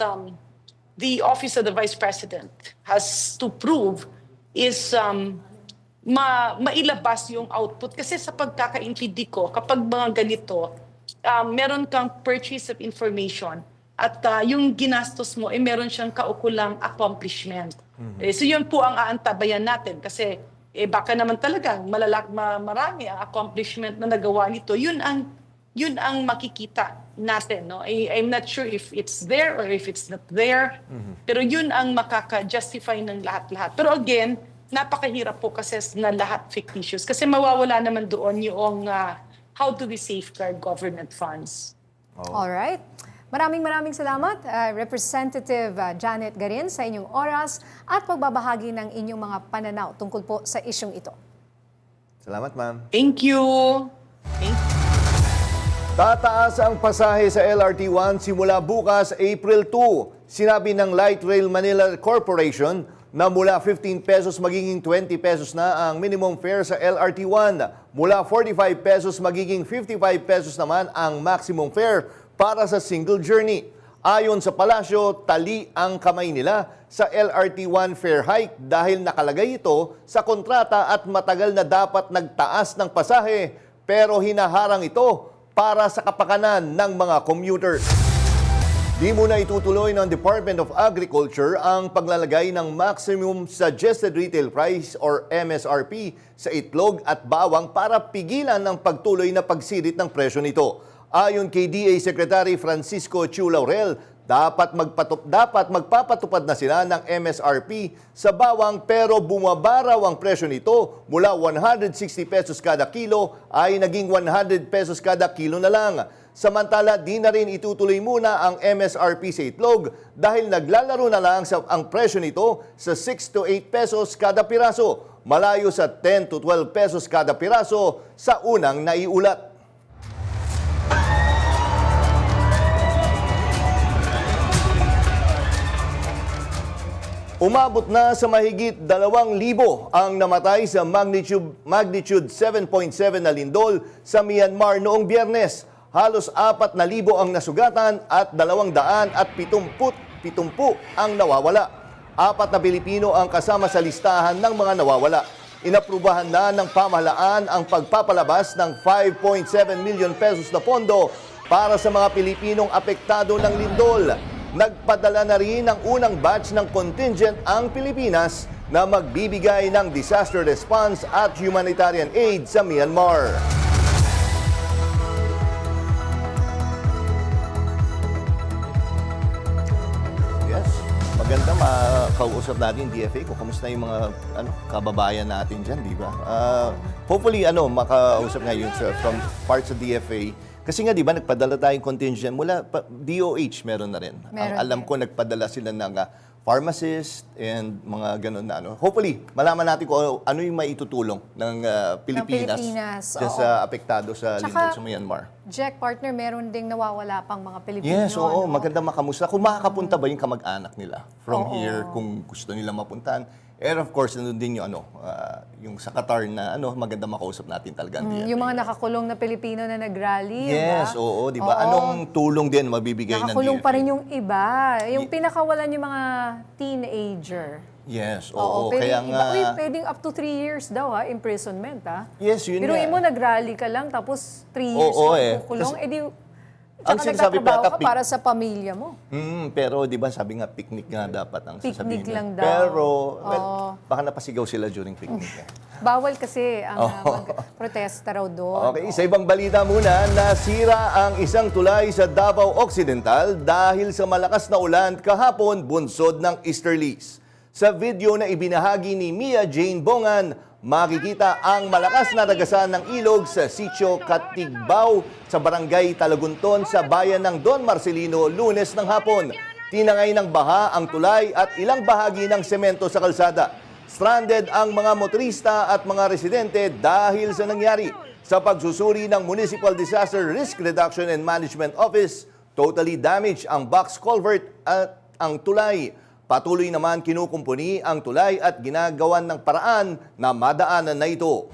the Office of the Vice President has to prove is mailabas yung output. Kasi sa pagkakaintindi ko, kapag mga ganito, meron kang purchase of information at yung ginastos mo, meron siyang kaukulang accomplishment. So yun po ang aantabayan natin kasi baka naman talagang marami ang accomplishment na nagawa nito. Yun ang makikita natin. No? I'm not sure if it's there or if it's not there. Pero yun ang makaka-justify ng lahat-lahat. Pero again, napakahirap po kasi na lahat fictitious. Kasi mawawala naman doon yung how do we safeguard government funds. Alright. Maraming salamat, Representative Janet Garin, sa inyong oras at pagbabahagi ng inyong mga pananaw tungkol po sa isyong ito. Salamat, ma'am. Thank you. Tataas ang pasahe sa LRT1 simula bukas, April 2. Sinabi ng Light Rail Manila Corporation na mula 15 pesos magiging 20 pesos na ang minimum fare sa LRT1. Mula 45 pesos magiging 55 pesos naman ang maximum fare para sa single journey. Ayon sa palasyo, tali ang kamay nila sa LRT1 fare hike dahil nakalagay ito sa kontrata at matagal na dapat nagtaas ng pasahe pero hinaharang ito para sa kapakanan ng mga commuter. Di muna itutuloy ng Department of Agriculture ang paglalagay ng Maximum Suggested Retail Price or MSRP sa itlog at bawang para pigilan ang pagtuloy na pagsirit ng presyo nito. Ayon kay DA Secretary Francisco Chu Laurel, dapat magpapatupad na sila ng MSRP sa bawang pero bumaba raw ang presyo nito mula 160 pesos kada kilo ay naging 100 pesos kada kilo na lang. Samantala, di na rin itutuloy muna ang MSRP sa itlog dahil naglalaro na lang ang presyo nito sa 6 to 8 pesos kada piraso, malayo sa 10 to 12 pesos kada piraso sa unang naiulat. Umabot na sa mahigit 2,000 ang namatay sa magnitude 7.7 na lindol sa Myanmar noong Biyernes. Halos 4,000 ang nasugatan at 270 ang nawawala. 4 na Pilipino ang kasama sa listahan ng mga nawawala. Inaprubahan na ng pamahalaan ang pagpapalabas ng 5.7 million pesos na pondo para sa mga Pilipinong apektado ng lindol. Nagpadala na rin ng unang batch ng contingent ang Pilipinas na magbibigay ng disaster response at humanitarian aid sa Myanmar. Yes, maganda makausap natin yung DFA kung kamusta yung mga kababayan natin dyan, di ba? Hopefully, makausap nga yun from parts of DFA. Kasi nga, di ba, nagpadala tayong contingent mula DOH, meron na rin. Alam ko, nagpadala sila ng pharmacist and mga ganun na Hopefully, malaman natin kung ano yung maitutulong ng Pilipinas dyan sa apektado sa lindol sa Myanmar. Jack, partner, meron ding nawawala pang mga Pilipino. Yes, oo. Maganda makamusta. Kung makakapunta ba yung kamag-anak nila from here, kung gusto nila mapuntahan. And of course, nandun din yung sa Qatar na maganda makausap natin talaga. Yung mga nakakulong na Pilipino na nag-rally. Yes, oo, di ba? Anong tulong din mabibigay ng DFA? Nakakulong pa rin yung iba. Yung pinakawalan yung mga teenager. Yes, oo. Kaya nga... Pwedeng up to 3 years daw, imprisonment, ha? Yes, yun Pero mo nag-rally ka lang, tapos 3 years kukulong. Ang sinasabi nagtatrabaho ka para sa pamilya mo. Pero di ba sabi nga picnic nga dapat ang sasabihin. Picnic lang daw. Pero baka napasigaw sila during picnic. Bawal kasi ang mag-protesta raw doon. Okay, sa ibang balita muna, nasira ang isang tulay sa Davao Occidental dahil sa malakas na ulan kahapon bunsod ng easterlies. Sa video na ibinahagi ni Mia Jane Bongan, makikita ang malakas na ragasan ng ilog sa Sitio Katigbao sa Barangay Talagunton sa bayan ng Don Marcelino Lunes ng hapon. Tinangay ng baha ang tulay at ilang bahagi ng semento sa kalsada. Stranded ang mga motorista at mga residente dahil sa nangyari. Sa pagsusuri ng Municipal Disaster Risk Reduction and Management Office, totally damaged ang box culvert at ang tulay. Patuloy naman kinukumpuni ang tulay at ginagawan ng paraan na madaanan na ito.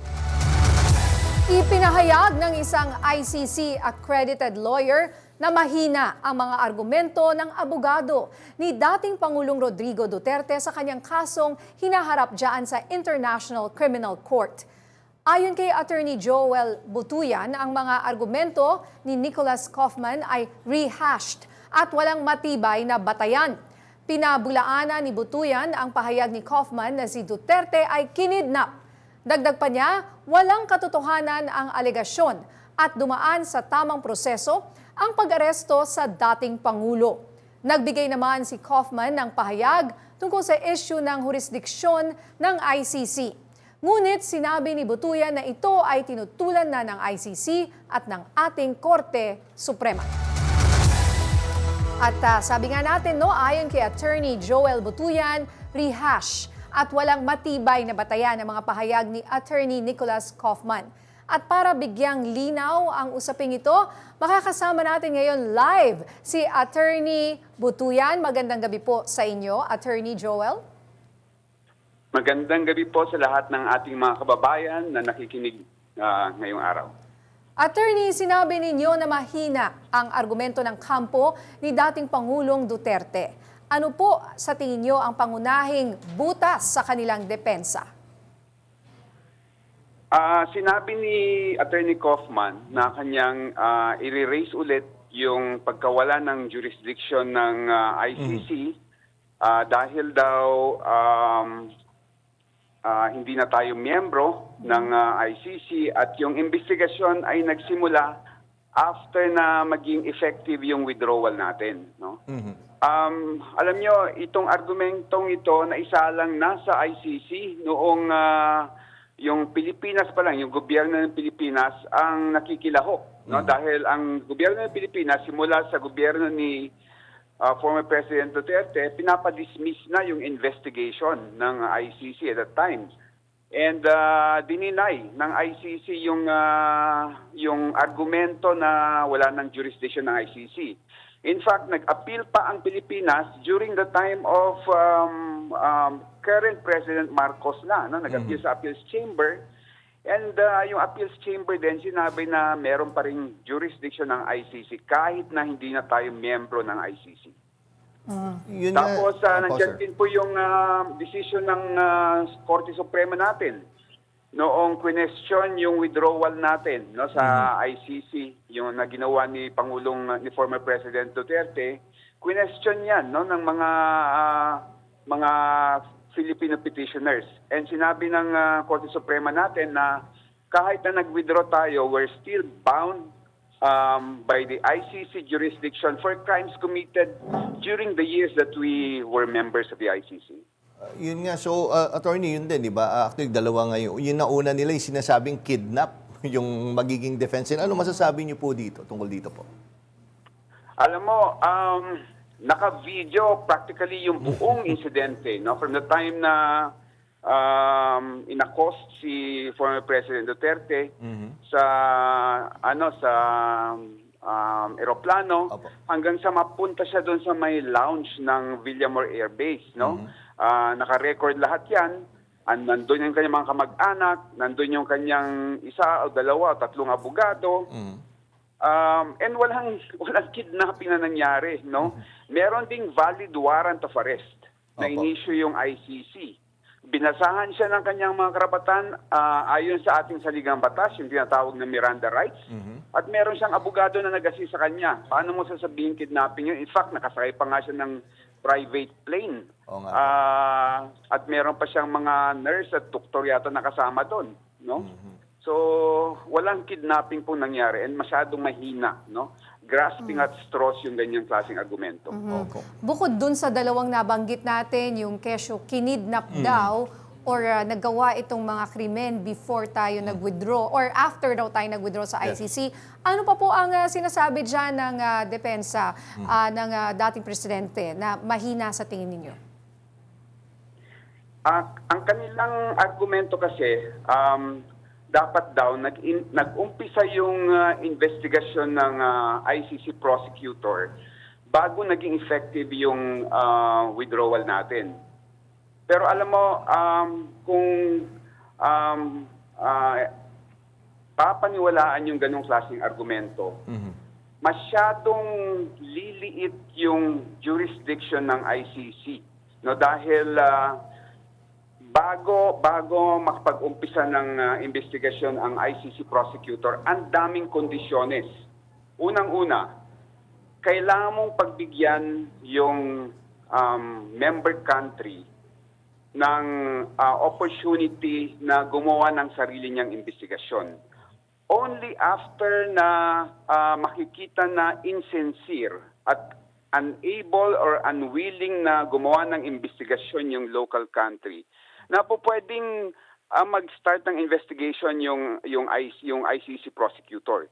Ipinahayag ng isang ICC accredited lawyer na mahina ang mga argumento ng abogado ni dating Pangulong Rodrigo Duterte sa kanyang kasong hinaharap dyan sa International Criminal Court. Ayon kay Attorney Joel Butuyan, ang mga argumento ni Nicholas Kaufman ay rehashed at walang matibay na batayan. Pinabulaanan ni Butuyan ang pahayag ni Kaufman na si Duterte ay kinidnap. Dagdag pa niya, walang katotohanan ang alegasyon at dumaan sa tamang proseso ang pag-aresto sa dating Pangulo. Nagbigay naman si Kaufman ng pahayag tungkol sa issue ng jurisdiksyon ng ICC. Ngunit sinabi ni Butuyan na ito ay tinutulan na ng ICC at ng ating Korte Suprema. At sabi nga natin, ayon kay Attorney Joel Butuyan, rehash at walang matibay na batayan ng mga pahayag ni Attorney Nicholas Kaufman. At para bigyang linaw ang usaping ito, makakasama natin ngayon live si Attorney Butuyan. Magandang gabi po sa inyo, Attorney Joel. Magandang gabi po sa lahat ng ating mga kababayan na nakikinig ngayong araw. Attorney, sinabi ninyo na mahina ang argumento ng kampo ni dating Pangulong Duterte. Ano po sa tingin nyo ang pangunahing butas sa kanilang depensa? Sinabi ni Attorney Kaufman na kanyang i-raise ulit yung pagkawala ng jurisdiction ng ICC dahil daw hindi na tayo miyembro ng ICC at yung investigasyon ay nagsimula after na maging effective yung withdrawal natin. No? Alam nyo, itong argumentong ito na isa lang nasa ICC noong yung Pilipinas pa lang, yung gobyerno ng Pilipinas ang nakikilahok. No? Dahil ang gobyerno ng Pilipinas, simula sa gobyerno ni former President Duterte, pinapadismiss na yung investigation ng ICC at that time. And dininay ng ICC yung argumento na wala ng jurisdiction ng ICC. In fact, nag-appeal pa ang Pilipinas during the time of current President Marcos na. No? Nag-appeal sa appeals chamber. And yung appeals chamber din, sinabi na meron pa rin jurisdiction ng ICC kahit na hindi na tayo miyembro ng ICC. Tapos, nandiyan din po yung decision ng Korte Suprema natin. Noong question yung withdrawal natin sa ICC, yung na ginawa ni former President Duterte, question yan ng mga Filipino petitioners. And sinabi ng Korte Suprema natin na kahit na nag-withdraw tayo, we're still bound by the ICC jurisdiction for crimes committed during the years that we were members of the ICC. Yun nga, so attorney, yun din, di ba? Actually, dalawa ngayon. Yung nauna nila, yung sinasabing kidnap, yung magiging defense. Ano masasabi niyo po dito, tungkol dito po? Alam mo, naka-video practically yung buong insidente. No? From the time na inaccost si former President Duterte sa eroplano hanggang sa mapunta siya doon sa may lounge ng Villamor Air Base, no? Naka-record lahat 'yan. Nandun yung kanyang mga kamag-anak, nandun yung kanyang isa o dalawa o tatlong abogado. And walang kidnapping na nangyari, no? Meron ding valid warrant of arrest na in-issue yung ICC. Binasahan siya ng kanyang mga karapatan ayon sa ating saligang batas, yung tinatawag na Miranda rights. At meron siyang abogado na nag-assist sa kanya. Paano mo sasabihin kidnapping yun? In fact, nakasakay pa nga siya ng private plane. At meron pa siyang mga nurse at doktor yata nakasama doon. No? So, walang kidnapping pong nangyari and masyadong mahina. No? Grasping at straws yung ganyang klaseng argumento. Bukod dun sa dalawang nabanggit natin, yung kesyo kinidnap daw or nagawa itong mga krimen before tayo nag-withdraw or after daw tayo nag-withdraw sa ICC, ano pa po ang sinasabi dyan ng depensa ng dating presidente na mahina sa tingin ninyo? Ang kanilang argumento kasi, dapat daw nag-umpisa yung investigasyon ng ICC prosecutor bago naging effective yung withdrawal natin. Pero alam mo, kung papaniwalaan yung ganong klaseng argumento, masyadong liliit yung jurisdiction ng ICC. No, dahil bago makapag-umpisa ng investigasyon ang ICC prosecutor, ang daming kondisyones. Unang-una, kailangan mong pagbigyan yung member country ng opportunity na gumawa ng sarili niyang investigasyon. Only after na makikita na insincere at unable or unwilling na gumawa ng investigasyon yung local country, na po pwedeng mag-start ng investigation yung ICC prosecutor.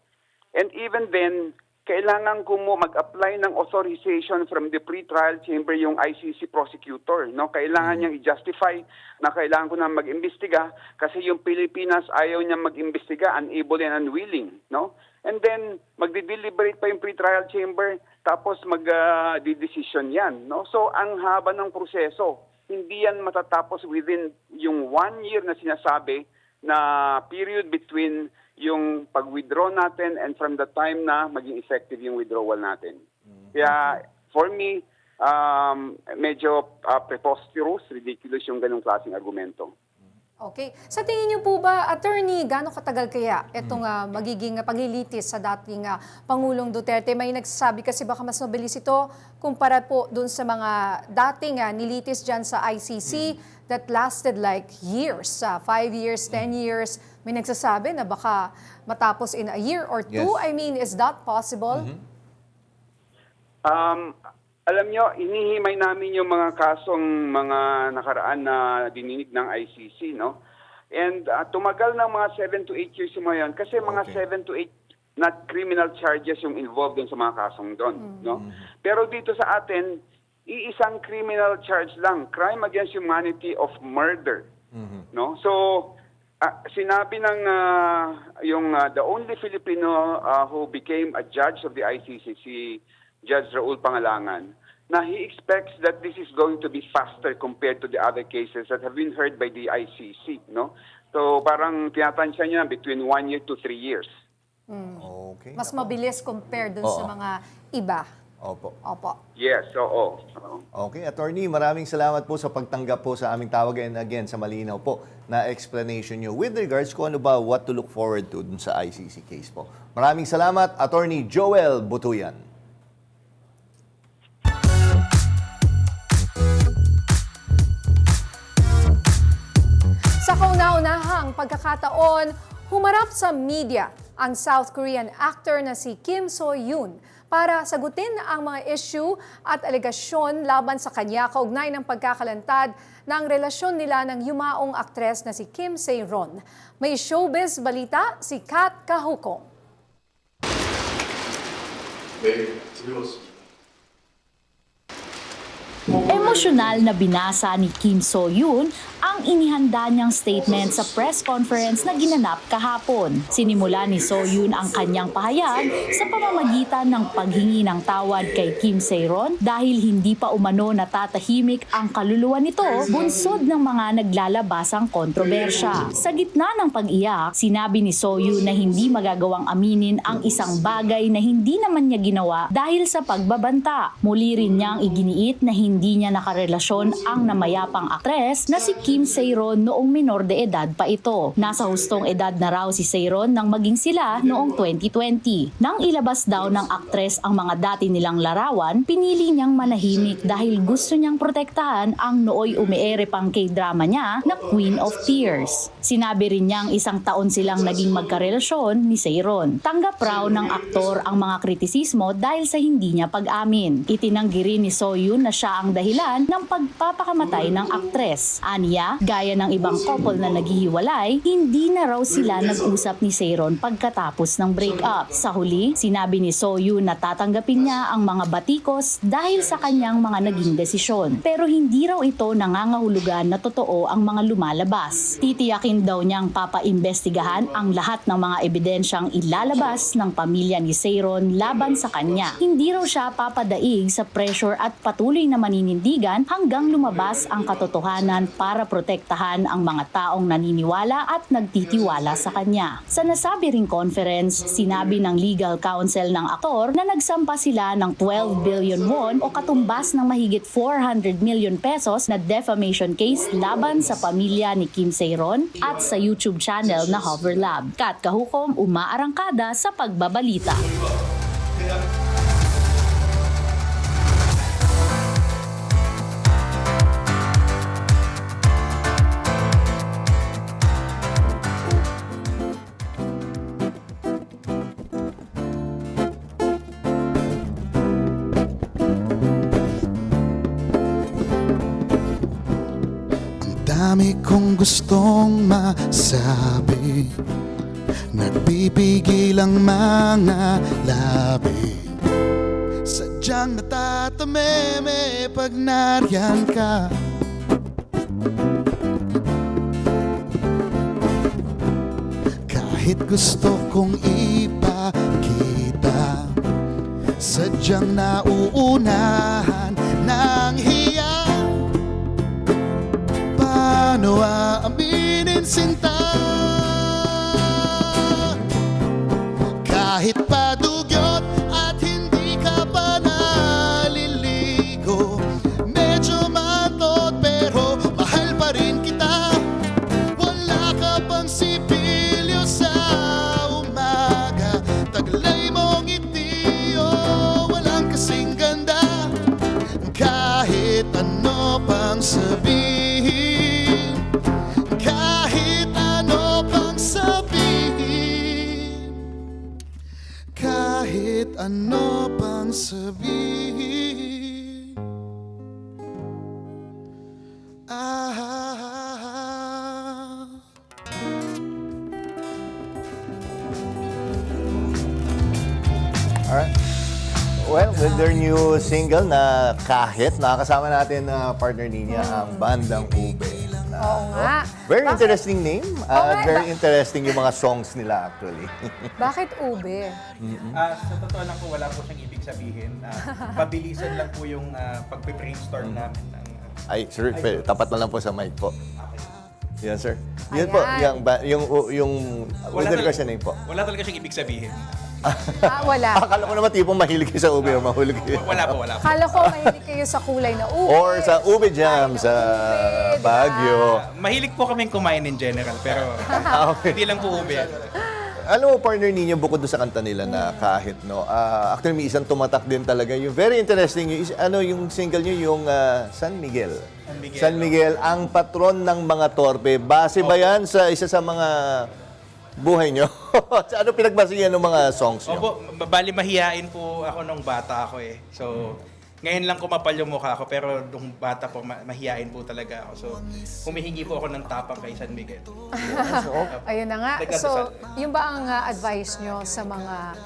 And even then, kailangan ko mo mag-apply ng authorization from the pre-trial chamber yung ICC prosecutor. No? Kailangan niyang i-justify na kailangan ko na mag-imbestiga kasi yung Pilipinas ayaw niya mag-imbestiga, unable and unwilling. No? And then, magdi-deliberate pa yung pre-trial chamber, tapos mag-decision yan. No? So, ang haba ng proseso. Hindi yan matatapos within yung 1 year na sinasabi na period between yung pag-withdraw natin and from the time na maging effective yung withdrawal natin. Kaya, for me, medyo preposterous, ridiculous yung ganong klaseng argumento. Okay. Sa tingin niyo po ba, Attorney, gaano katagal kaya itong magiging paglilitis sa dating Pangulong Duterte? May nagsasabi kasi baka mas mabilis ito kumpara po dun sa mga dating nilitis dyan sa ICC that lasted like years, 5 years, 10 years. May nagsasabi na baka matapos in a year or 2. Yes. I mean, is that possible? Alam nyo, inihimay namin yung mga kasong mga nakaraan na dininig ng ICC, no? And tumagal ng mga 7 to 8 years yung mga yan kasi mga 7 to 8 na criminal charges yung involved dun sa mga kasong doon, no? Pero dito sa atin, iisang criminal charge lang, crime against humanity of murder, no? So, sinabi ng the only Filipino who became a judge of the ICC, si Judge Raul Pangalangan, na he expects that this is going to be faster compared to the other cases that have been heard by the ICC, no? So parang tinatansya niya between 1 year to 3 years. Okay. Mas mabilis compared dun sa mga iba. Opo. Yes, oo. Okay, Attorney, maraming salamat po sa pagtanggap po sa aming tawag and again sa malinaw po na explanation nyo with regards kung ano ba what to look forward to dun sa ICC case po. Maraming salamat, Attorney Joel Butuyan. Sa kauna-unahang pagkakataon, humarap sa media ang South Korean actor na si Kim So-yoon para sagutin ang mga issue at alegasyon laban sa kanya kaugnay ng pagkakalantad ng relasyon nila ng yumaong aktres na si Kim Se-ron. May showbiz balita si Kat Kahukong. Emosyonal na binasa ni Kim So-yoon ang inihanda niyang statement sa press conference na ginanap kahapon. Sinimula ni So-yoon ang kanyang pahayag sa pamamagitan ng paghingi ng tawad kay Kim Se-ron dahil hindi pa umano natatahimik ang kaluluwa nito bunsod ng mga naglalabasang kontrobersya. Sa gitna ng pag-iyak, sinabi ni So-yoon na hindi magagawang aminin ang isang bagay na hindi naman niya ginawa dahil sa pagbabanta. Muli rin niyang iginiit na hindi niya nakarelasyon ang namayapang aktres na si Kim Se-ron noong minor de edad pa ito. Nasa hustong edad na raw si Se-ron nang maging sila noong 2020. Nang ilabas daw ng aktres ang mga dati nilang larawan, pinili niyang manahimik dahil gusto niyang protektahan ang nooy umiere pang K-drama niya na Queen of Tears. Sinabi rin niyang 1 taon silang naging magkarelasyon ni Se-ron. Tanggap raw ng aktor ang mga kritisismo dahil sa hindi niya pag-amin. Itinanggi rin ni So-yoon na siya ang dahilan ng pagpapakamatay ng aktres. Aniya pamilya. Gaya ng ibang couple na naghihiwalay, hindi na raw sila nag-usap ni Seiron pagkatapos ng breakup. Sa huli, sinabi ni Soyun na tatanggapin niya ang mga batikos dahil sa kanyang mga naging desisyon. Pero hindi raw ito nangangahulugan na totoo ang mga lumalabas. Titiyakin daw niyang papaimbestigahan ang lahat ng mga ebidensyang ilalabas ng pamilya ni Seiron laban sa kanya. Hindi raw siya papadaig sa pressure at patuloy na maninindigan hanggang lumabas ang katotohanan para protektahan ang mga taong naniniwala at nagtitiwala sa kanya. Sa nasabi ring conference, sinabi ng legal counsel ng aktor na nagsampa sila ng 12 billion won o katumbas ng mahigit 400 million pesos na defamation case laban sa pamilya ni Kim Seiron at sa YouTube channel na Hover Lab. Kat Kahukom, umaarangkada sa pagbabalita. Dami kong gustong masabi, nagbibigil ang mga labi. Sadyang natatameme pag nariyan ka. Kahit gusto kong ipakita, sadyang nauunahan ng hiya. Paano aaminin sinta? Kahit padugyot at hindi ka pa naliligo, medyo matot pero mahal pa rin kita. Wala ka pang sipilyo sa umaga, taglay mong ngiti, oh, walang kasing ganda. Kahit ano pang sabihin, kahit ano pang sabihin. Alright. Well, with their new single na Kahit, nakakasama natin na partner niya ang bandang Ube. Oo nga. Very Bakit? interesting name. nga, Very interesting yung mga songs nila actually. Bakit ube? Sa totoo lang po, wala po siyang ibig sabihin. Pabilisan lang po yung pagpe-brainstorm namin. Ay, sir, tapat na lang po sa mic po. Yan, sir. Yun Ayan. po, yung with the question name po. Wala talaga siyang ibig sabihin. Wala. Akala ko naman tipong mahilig kayo sa ube o mahulog kayo. Wala po. Kala ko mahilig kayo sa kulay na ube. Or sa ube jam sa Baguio. Mahilig po kaming kumain in general, pero Okay. hindi lang po ube. Ano partner ninyo bukod doon sa kanta nila na Kahit, no? Actually, may isang tumatak din talaga. Yung very interesting, yung single nyo, yung San Miguel. San Miguel, ang patron ng mga torpe. Base ba yan sa isa sa mga buhay nyo? Ano pinagbasihan ng mga songs nyo? Opo, bali mahihain po ako nung bata ako eh. So, ngayon lang kumapal yung mukha ko, pero nung bata po, mahihain po talaga ako. So, humihingi po ako ng tapang kay San Miguel. Ayun na nga. So, yung ba ang advice nyo sa mga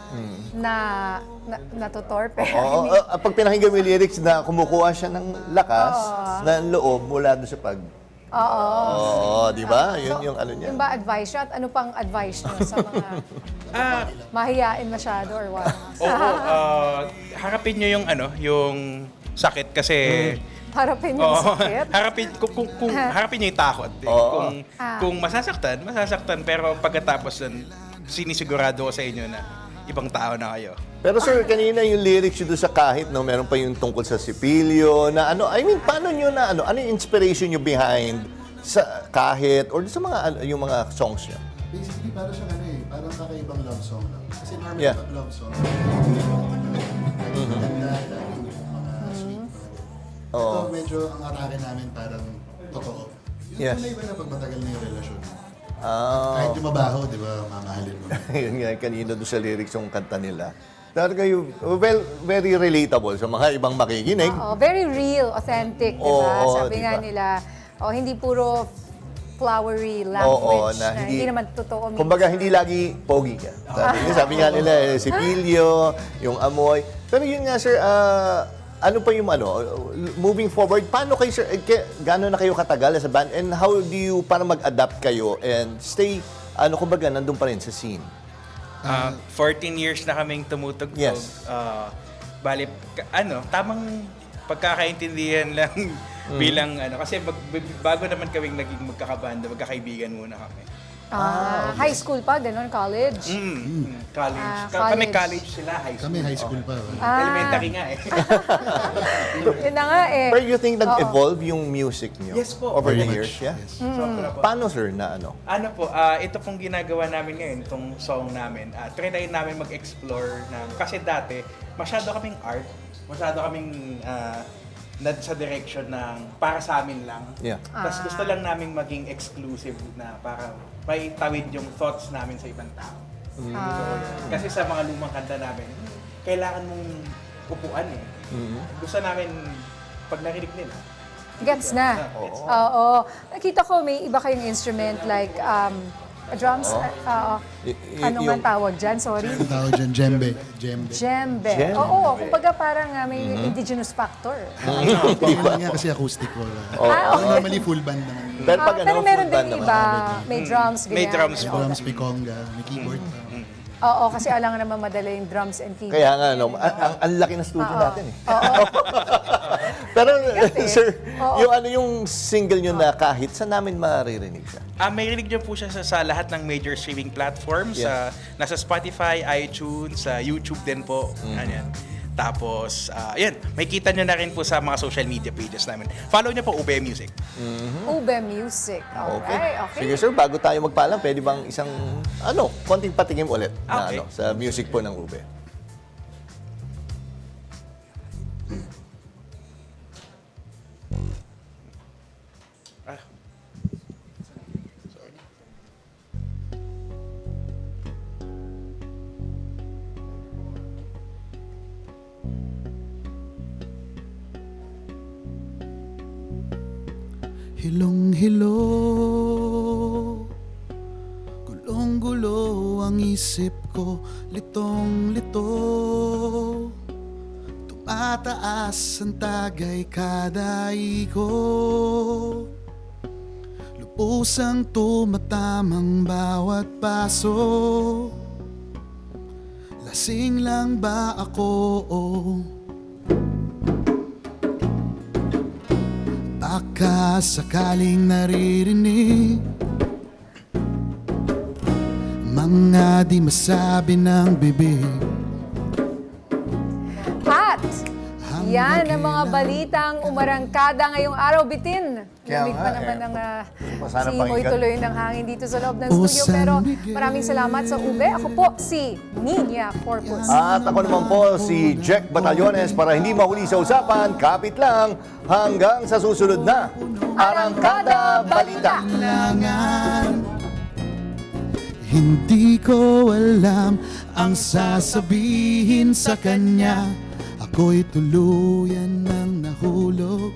natutorpe? Oo, pag pinakinggan mo yung lyrics na kumukuha siya ng lakas, ng loob mula doon sa pag... Oo, di ba? Yun yung ano niya. Yung ba advice nyo at ano pang advice nyo sa mga mahiyain masyado or what? Harapin nyo yung sakit kasi... Harapin yung sakit? Harapin nyo yung takot. Kung masasaktan, pero pagkatapos nun, sinisigurado ko sa inyo na ibang tao na kayo. Pero sir, kanina yung lyrics yun doon sa Kahit, no? Meron pa yung tungkol sa sipilyo, na ano, I mean, paano nyo na, ano yung inspiration nyo behind sa Kahit, or sa mga, yung mga songs nyo? Basically, parang siyang parang kakaibang love song lang. Kasi normal pag love song, ito medyo ang atake namin parang totoo. Yung iba na pag matagal na yung relasyon. Kahit yung mabaho, di ba, mamahalin mo. Yun nga, kanina doon sa lyrics yung kanta nila. Talaga yung, well, very relatable sa mga ibang makikinig. Very real, authentic, di ba? Sabi nga nila, O hindi puro flowery language na hindi naman totoo. Kumbaga, hindi lagi pogi ka. Sabi nga nila, si Pilyo, yung amoy. Pero yun nga, sir, ano pa yung moving forward, paano kayo, sir, gano'n na kayo katagal as a band, and how do you, para mag-adapt kayo and stay, kumbaga, nandun pa rin sa scene? 14 years na kaming tumutugtog. Yes. Bali, tamang pagkakaintindihan lang bilang kasi bago naman kaming naging magkakabanda, magkakaibigan muna kami. Okay. High school pa, ganun, college? College. Kami college sila, high school. Kami high school pa. Elementary nga eh. Yun na nga eh. But you think nag-evolve yung music niyo? Yes po. Over the Very years, much, yeah? yes. Sobra po. Paano, sir, na Ito pong ginagawa namin ngayon, itong song namin. Try namin mag-explore kasi dati, masyado kaming art, masyado kaming sa direction ng para sa amin lang. Yeah. Tapos gusto lang namin maging exclusive na para may tawid yung thoughts namin sa ibang tao. Kasi sa mga lumang kanta namin, kailangan mong upuan eh. Gusto namin, pag narinig nila, Gets na. Oo. Nakita ko may iba kayong instrument like drums. Ano nga tawag dyan? Sorry. Ang tawag dyan, djembe. Djembe. Oo, kumbaga parang may indigenous factor. Hindi lang nga kasi acoustic ko. Normally full band naman. Pero meron din iba. May drums, ganyan. May drums po. Drums, may conga, may keyboard. Oo, kasi alam naman madala yung drums and keyboard. Kaya nga, ang laki na studio natin eh. Pero, sir, yung single nyo na kahit saan namin maririnig siya? May rinig nyo po siya sa lahat ng major streaming platforms. Yes. Nasa Spotify, iTunes, sa YouTube din po. Ayan. Tapos, may kita nyo na rin po sa mga social media pages namin. Follow nyo po Ube Music. Ube Music. Okay. Sige, sir, bago tayo magpaalam, pwede bang isang, konting patingin ulit na, Okay. sa music po ng Ube? Hilong-hilo, gulong-gulo ang isip ko, litong-lito. Tumataas ang tagay kada ikot, lubusang tumatamang bawat paso. Lasing lang ba ako? Baka sakaling naririnig mga di masabi ng bibig. At yan ang mga balitang umarangkada ngayong araw, Bitin. Lamig pa naman ng simoy tuloy ng hangin dito sa loob ng studio. Pero maraming salamat sa Ube. Ako po si Nina Corpus. At ako naman po si Jack Batallones. Para hindi mahuli sa usapan, kapit lang hanggang sa susunod na Arangkada Balita. Hindi ko alam ang sasabihin sa kanya. Ako'y tuluyan ng nahulog.